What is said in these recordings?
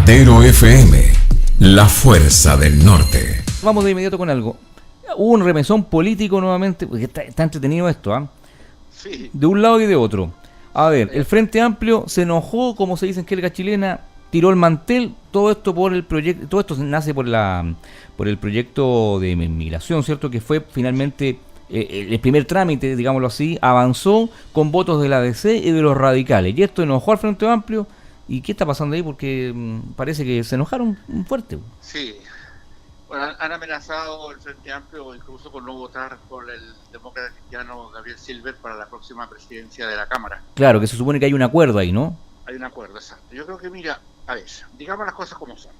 Matadero FM, la fuerza del norte. Vamos de inmediato con algo. Hubo un remesón político nuevamente, porque está entretenido esto, ¿ah? Sí. De un lado y de otro. A ver, el Frente Amplio se enojó, como se dice en jerga chilena, tiró el mantel, todo esto por el proyecto, todo esto nace por el proyecto de migración, ¿cierto? Que fue finalmente el primer trámite, digámoslo así, avanzó con votos de la DC y de los radicales. Y esto enojó al Frente Amplio. ¿Y qué está pasando ahí? Porque parece que se enojaron fuerte. Sí. Bueno, han amenazado el Frente Amplio incluso con no votar por el demócrata cristiano Gabriel Silver para la próxima presidencia de la Cámara. Claro, que se supone que hay un acuerdo ahí, ¿no? Hay un acuerdo, exacto. Yo creo que, mira, a ver, digamos las cosas como son.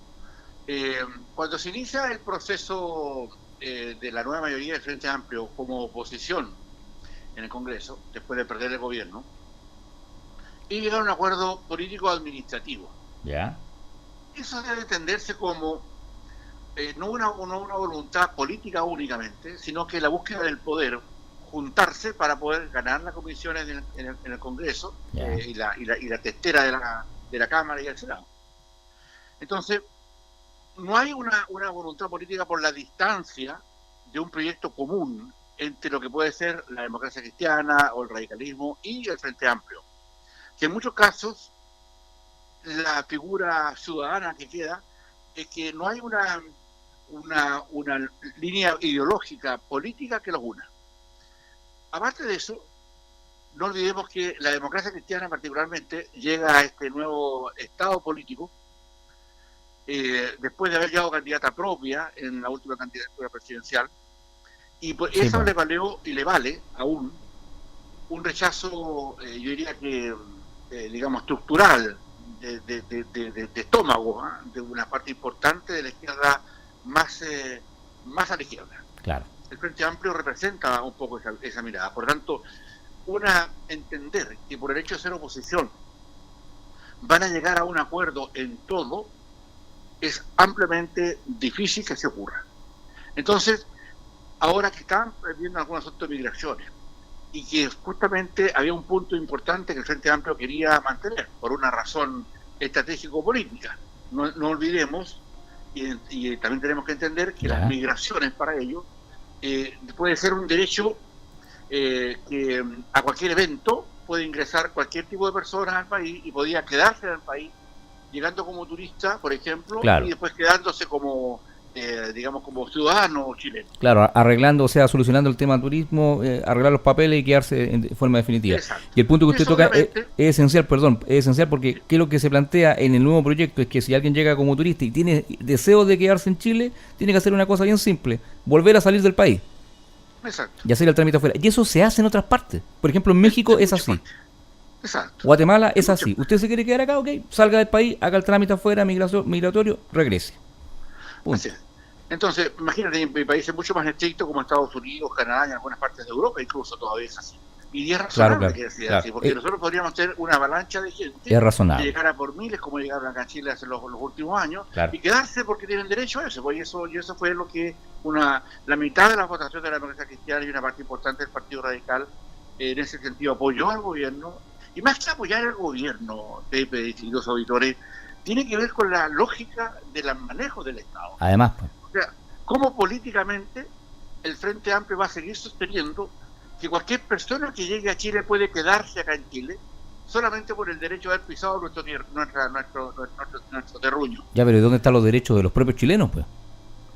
Cuando se inicia el proceso de la nueva mayoría del Frente Amplio como oposición en el Congreso, después de perder el gobierno, y llegar a un acuerdo político-administrativo. Ya. Eso debe entenderse como no una voluntad política únicamente, sino que la búsqueda del poder, juntarse para poder ganar las comisiones en el Congreso y la testera de la Cámara y el Senado. Entonces, no hay una voluntad política por la distancia de un proyecto común entre lo que puede ser la democracia cristiana o el radicalismo y el Frente Amplio, que en muchos casos la figura ciudadana que queda es que no hay una línea ideológica política que los una. Aparte de eso, no olvidemos que la democracia cristiana particularmente llega a este nuevo estado político después de haber llegado candidata propia en la última candidatura presidencial, y pues sí, eso le valió y le vale aún un rechazo, yo diría que digamos estructural de estómago, de una parte importante de la izquierda más a la izquierda. Claro. El Frente Amplio representa un poco esa mirada. Por tanto, entender que por el hecho de ser oposición van a llegar a un acuerdo en todo es ampliamente difícil que se ocurra. Entonces, ahora que están viendo algunos asuntos de migraciones y que justamente había un punto importante que el Frente Amplio quería mantener por una razón estratégico-política. No olvidemos, y también tenemos que entender que las migraciones para ellos puede ser un derecho que a cualquier evento puede ingresar cualquier tipo de personas al país y podía quedarse en el país llegando como turista, por ejemplo, y después quedándose como digamos como ciudadano chileno. Claro, arreglando, o sea, solucionando el tema turismo, arreglar los papeles y quedarse en forma definitiva. Exacto. Y el punto que usted toca es esencial, es esencial porque ¿qué es lo que se plantea en el nuevo proyecto? Es que si alguien llega como turista y tiene deseo de quedarse en Chile, tiene que hacer una cosa bien simple, volver a salir del país. Exacto. Y hacer el trámite afuera. Y eso se hace en otras partes. Por ejemplo, en México es así. Exacto. Guatemala es así. Usted se quiere quedar acá, ok, salga del país, haga el trámite afuera, migratorio, regrese. Así es. Entonces, imagínate, en países mucho más estrictos como Estados Unidos, Canadá y algunas partes de Europa, incluso todavía es así. Y es razonable que sea así, porque nosotros podríamos tener una avalancha de gente es razonable. que llegara por miles, como llegaron acá en Chile hace los últimos años, y quedarse porque tienen derecho a eso. Y eso fue lo que la mitad de la votación de la democracia cristiana y una parte importante del Partido Radical en ese sentido apoyó al gobierno. Y más que apoyar al gobierno, Pepe, distintos auditores, tiene que ver con la lógica del manejo del Estado. Además, o sea, cómo políticamente el Frente Amplio va a seguir sosteniendo que cualquier persona que llegue a Chile puede quedarse acá en Chile solamente por el derecho de haber pisado nuestro terruño. Ya, pero ¿y dónde están los derechos de los propios chilenos, pues?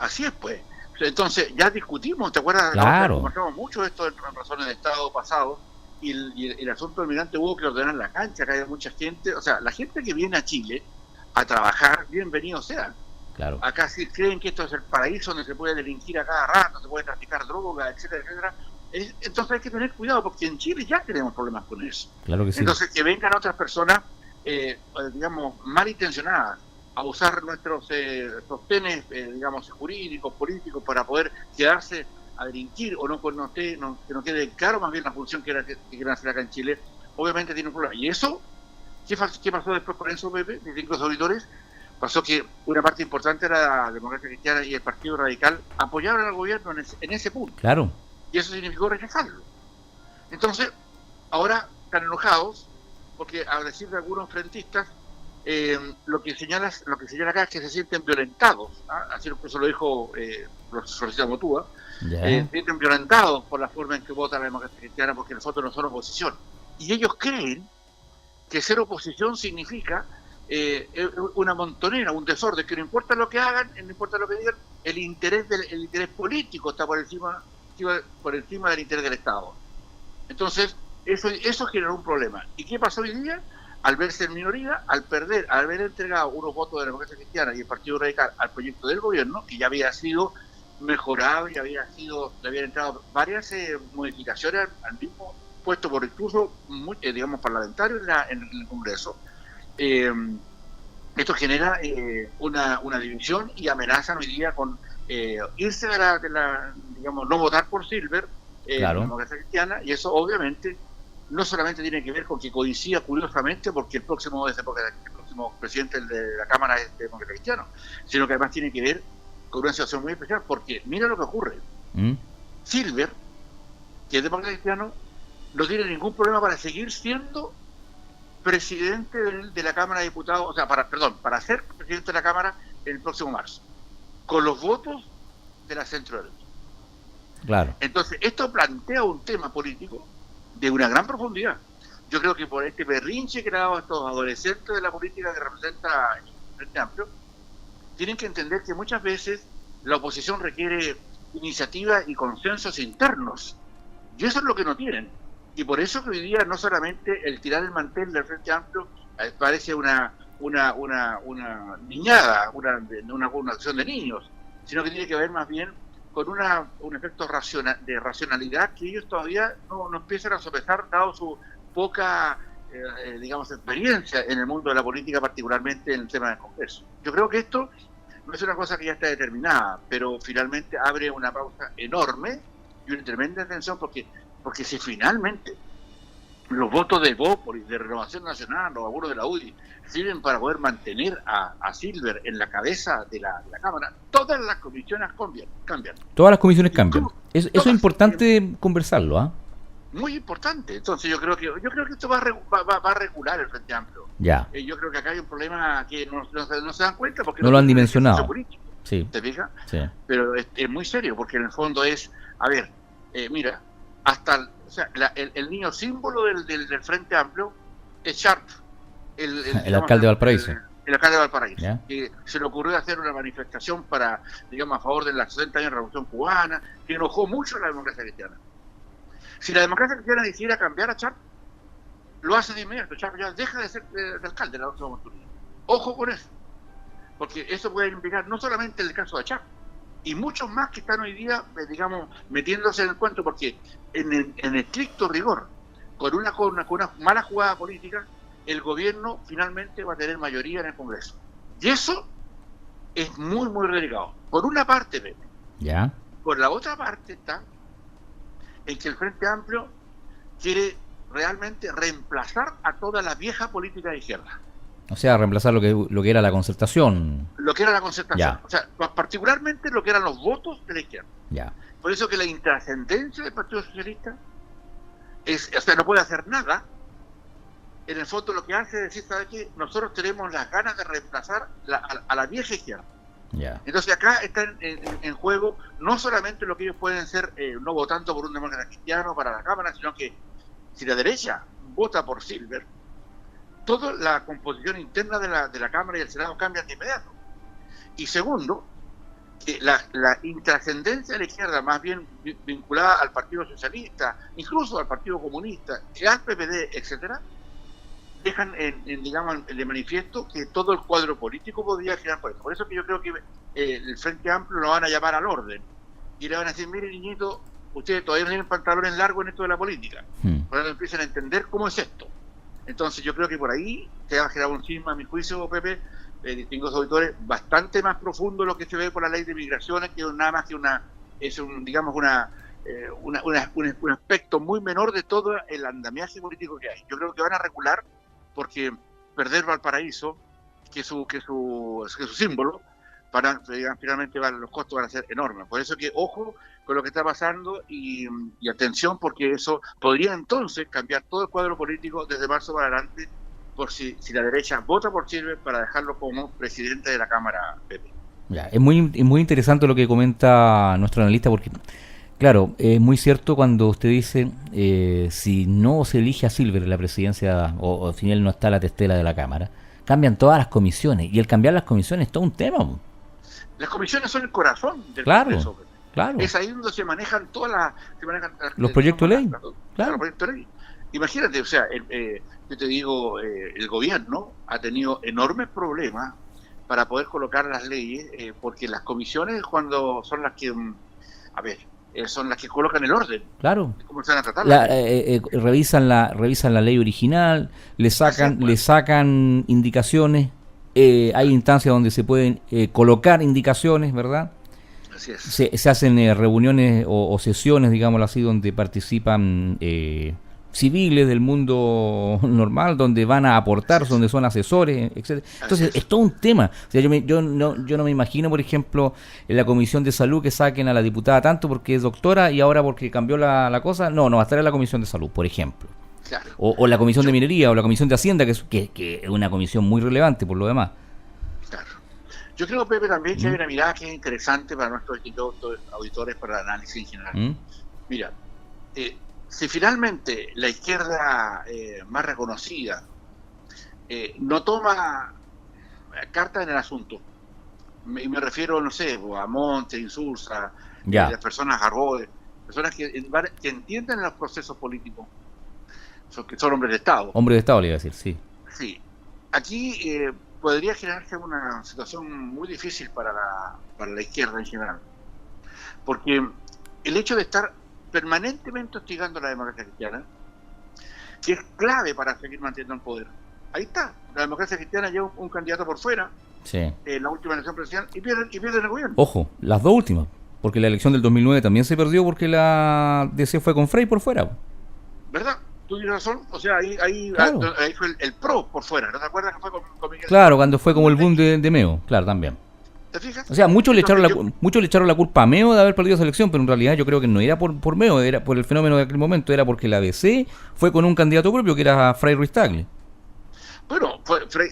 Así es, pues. Entonces, ya discutimos, ¿te acuerdas? Claro. Conversamos mucho esto en razones de Estado pasado, y el asunto del migrante hubo que ordenar la cancha, que hay mucha gente, o sea, la gente que viene a Chile a trabajar, bienvenidos sean. Claro. Acá sí creen que esto es el paraíso donde se puede delinquir a cada rato, se puede traficar droga, etcétera, etcétera. Entonces hay que tener cuidado porque en Chile ya tenemos problemas con eso. Claro que sí. Entonces que vengan otras personas, digamos, malintencionadas a usar nuestros sostenes, digamos, jurídicos, políticos para poder quedarse a delinquir o que no quede claro más bien la función que quieren hacer acá en Chile, obviamente tiene un problema. Y eso, ¿qué pasó después con eso, Pepe? Distintos auditores, pasó que una parte importante de la democracia cristiana y el Partido Radical apoyaron al gobierno en ese punto. Claro. Y eso significó rechazarlo. Entonces, ahora están enojados porque, a decir de algunos frentistas, lo que señala acá es que se sienten violentados, ¿ah? Así incluso lo dijo Rosita Motúa, Ya. se sienten violentados por la forma en que vota la democracia cristiana porque nosotros no son oposición. Y ellos creen que ser oposición significa una montonera, un desorden, que no importa lo que hagan, no importa lo que digan, el interés político está por encima del interés del Estado. Entonces, eso generó un problema. ¿Y qué pasó hoy día? Al verse en minoría, al haber entregado unos votos de la democracia cristiana y el Partido Radical al proyecto del gobierno, que ya había sido mejorado y le habían entrado varias modificaciones al mismo puesto por incluso, digamos, parlamentarios en el Congreso, esto genera una división y amenazan hoy día con irse digamos, no votar por Silver, la Claro. democracia cristiana, y eso obviamente no solamente tiene que ver con que coincida curiosamente porque el próximo presidente de la Cámara es demócrata cristiano, sino que además tiene que ver con una situación muy especial, porque mira lo que ocurre. ¿Mm? Silver, que es demócrata cristiano, no tiene ningún problema para seguir siendo presidente de la Cámara de Diputados, o sea, para ser presidente de la Cámara el próximo marzo, con los votos de la centro derecha. Claro. Entonces, esto plantea un tema político de una gran profundidad. Yo creo que por este berrinche que le ha dado a estos adolescentes de la política que representa el Frente Amplio, tienen que entender que muchas veces la oposición requiere iniciativa y consensos internos, y eso es lo que no tienen. Y por eso que hoy día no solamente el tirar el mantel del Frente Amplio parece una niñada, una acción de niños, sino que tiene que ver más bien con un efecto de racionalidad que ellos todavía no empiezan a sopesar, dado su poca, digamos, experiencia en el mundo de la política, particularmente en el tema del Congreso. Yo creo que esto no es una cosa que ya está determinada, pero finalmente abre una pausa enorme y una tremenda tensión, porque si finalmente los votos de Bópoli, de Renovación Nacional, los algunos de la UDI, sirven para poder mantener a Silver en la cabeza de la Cámara, todas las comisiones cambian. Todas las comisiones cambian. Eso es Todas. importante conversarlo, ¿ah? Muy importante. Entonces yo creo que esto va a regular el Frente Amplio. Ya. Yo creo que acá hay un problema que no se dan cuenta porque No lo han tienen dimensionado. ejercicio político, Sí. ¿te fijas? Sí. Pero es muy serio, porque en el fondo es, a ver, mira, el niño símbolo del Frente Amplio es Sharp, El alcalde de Valparaíso. El alcalde de Valparaíso, ¿Ya? que se le ocurrió hacer una manifestación digamos, a favor de las 60 años de la Revolución Cubana, que enojó mucho a la democracia cristiana. Si la democracia cristiana decidiera cambiar a Sharp, lo hace de inmediato. Sharp ya deja de ser de alcalde en la próxima oportunidad. Ojo con eso, porque eso puede implicar no solamente el caso de Sharp, y muchos más que están hoy día, digamos, metiéndose en el cuento, porque en estricto rigor, con una mala jugada política, el gobierno finalmente va a tener mayoría en el Congreso. Y eso es muy, muy delicado. Por una parte, Pepe. Ya. Por la otra parte está en que el Frente Amplio quiere realmente reemplazar a toda la vieja política de izquierda. O sea, reemplazar lo que era la concertación. Lo que era la concertación. Ya. O sea, particularmente lo que eran los votos de la izquierda. Ya. Por eso que la intrascendencia del Partido Socialista no puede hacer nada. En el fondo lo que hace es decir, ¿sabe qué? Nosotros tenemos las ganas de reemplazar a la vieja izquierda. Ya. Entonces acá está en juego no solamente lo que ellos pueden ser no votando por un demócrata cristiano para la Cámara, sino que si la derecha vota por Silver, toda la composición interna de la Cámara y el Senado cambian de inmediato. Y segundo, que la intrascendencia de la izquierda, más bien vinculada al Partido Socialista, incluso al Partido Comunista, al PPD, etcétera, dejan digamos, de manifiesto que todo el cuadro político podría girar por eso. Por eso que yo creo que el Frente Amplio lo van a llamar al orden y le van a decir, mire niñito, ustedes todavía no tienen pantalones largos en esto de la política. Por eso empiezan a entender cómo es esto. Entonces yo creo que por ahí se va a generar un cisma, a mi juicio, Pepe, distintos auditores, bastante más profundo lo que se ve por la ley de migraciones, que nada más que digamos un aspecto muy menor de todo el andamiaje político que hay. Yo creo que van a regular porque perder Valparaíso, que es su símbolo, finalmente los costos van a ser enormes. Por eso que ojo con lo que está pasando y atención, porque eso podría entonces cambiar todo el cuadro político desde marzo para adelante, por si la derecha vota por Silver para dejarlo como presidente de la Cámara, Pepe. Ya, es muy interesante lo que comenta nuestro analista, porque claro, es muy cierto cuando usted dice, si no se elige a Silver en la presidencia, o al final no está la testera de la Cámara, cambian todas las comisiones, y el cambiar las comisiones es todo un tema. Las comisiones son el corazón del Claro, Congreso. claro. Es ahí donde se manejan Los proyectos de ley. Claro. Los proyectos de ley. Imagínate, o sea, yo te digo, el gobierno ha tenido enormes problemas para poder colocar las leyes, porque las comisiones cuando son las que, son las que colocan el orden. Claro. ¿Cómo se van a tratar? Revisan la ley original, le sacan indicaciones, hay instancias donde se pueden colocar indicaciones, ¿verdad? Así es. Se hacen reuniones o sesiones, digámoslo así, donde participan civiles del mundo normal, donde van a aportar, donde son asesores, etcétera. Entonces es todo un tema. O sea, yo no me imagino, por ejemplo, en la Comisión de Salud que saquen a la diputada tanto porque es doctora y ahora porque cambió la cosa. No va a estar en la Comisión de Salud, por ejemplo. Claro. O la Comisión de Minería o la Comisión de Hacienda, que es una comisión muy relevante por lo demás. Claro. Yo creo, Pepe, también que hay una mirada que es interesante para nuestros auditores para el análisis en general. Mira, si finalmente la izquierda más reconocida no toma carta en el asunto, y me refiero, no sé, a Monte, Insulza, las personas Arroyo, personas que entienden los procesos políticos, que son hombres de Estado. Hombres de Estado, le iba a decir, sí. Sí. Aquí podría generarse una situación muy difícil para la izquierda en general, porque el hecho de estar permanentemente hostigando a la democracia cristiana, que es clave para seguir manteniendo el poder. Ahí está, la democracia cristiana lleva un candidato por fuera, en la última elección presidencial, y pierden el gobierno. Ojo, las dos últimas, porque la elección del 2009 también se perdió porque la DC fue con Frey por fuera. ¿Verdad? Tú tienes razón, o sea, ahí fue el PRO por fuera, ¿no te acuerdas que fue con Miguel? Claro, cuando fue como el boom de Meo, claro, también. ¿Te fijas? O sea, muchos le echaron la culpa a Meo de haber perdido esa elección, pero en realidad yo creo que no era por Meo, era por el fenómeno de aquel momento, era porque la DC fue con un candidato propio que era Frei Ruiz Tagle. Bueno,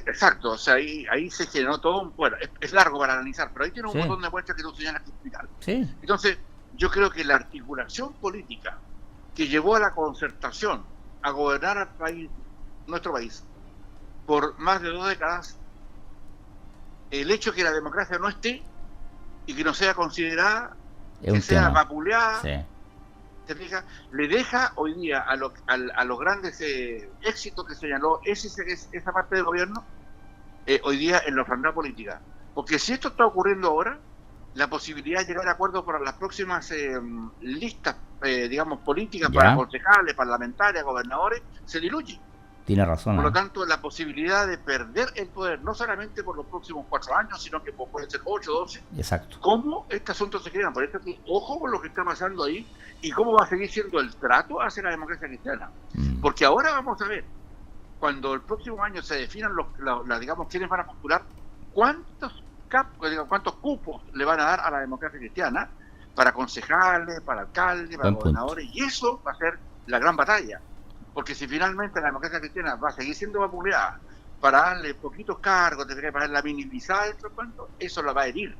exacto, o sea, ahí se generó todo, bueno, es largo para analizar, pero ahí tiene un montón de muestras que tú señalas que explicar. Sí. Entonces, yo creo que la articulación política que llevó a la concertación a gobernar al país, nuestro país, por más de 2 décadas, el hecho que la democracia no esté y que no sea considerada, que sea vapuleada, ¿te fijas? Le deja hoy día a los grandes éxitos que señaló esa parte del gobierno, hoy día en la orfandad política. Porque si esto está ocurriendo ahora, la posibilidad de llegar a acuerdos para las próximas listas, digamos, políticas para concejales, parlamentarias, gobernadores, se diluye. Tiene razón. Por lo tanto, la posibilidad de perder el poder, no solamente por los próximos 4 años, sino que pueden ser 8, 12. Exacto. ¿Cómo este asunto se queda? Por eso que ojo con lo que está pasando ahí y cómo va a seguir siendo el trato hacia la democracia cristiana. Porque ahora vamos a ver, cuando el próximo año se definan digamos, quiénes van a postular, cuántos cupos le van a dar a la democracia cristiana para concejales, para alcaldes, para gobernadores, y eso va a ser la gran batalla. Porque si finalmente la democracia cristiana va a seguir siendo vapuleada para darle poquitos cargos, para darla minimizada, eso la va a herir.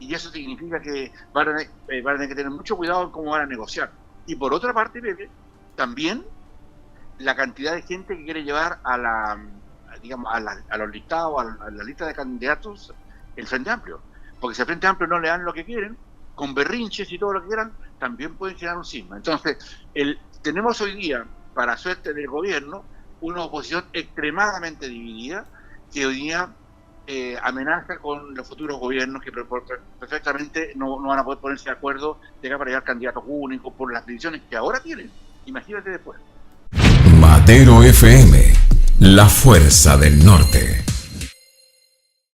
Y eso significa que van a tener que tener mucho cuidado en cómo van a negociar. Y por otra parte, Pepe, también la cantidad de gente que quiere llevar a los listados, a la lista de candidatos, el Frente Amplio. Porque si al Frente Amplio no le dan lo que quieren, con berrinches y todo lo que quieran, también pueden generar un cisma. Entonces, tenemos hoy día, para suerte del gobierno, una oposición extremadamente dividida, que hoy día amenaza con los futuros gobiernos que perfectamente no van a poder ponerse de acuerdo de que para llegar candidatos únicos por las divisiones que ahora tienen. Imagínate después. Matero FM, la fuerza del norte.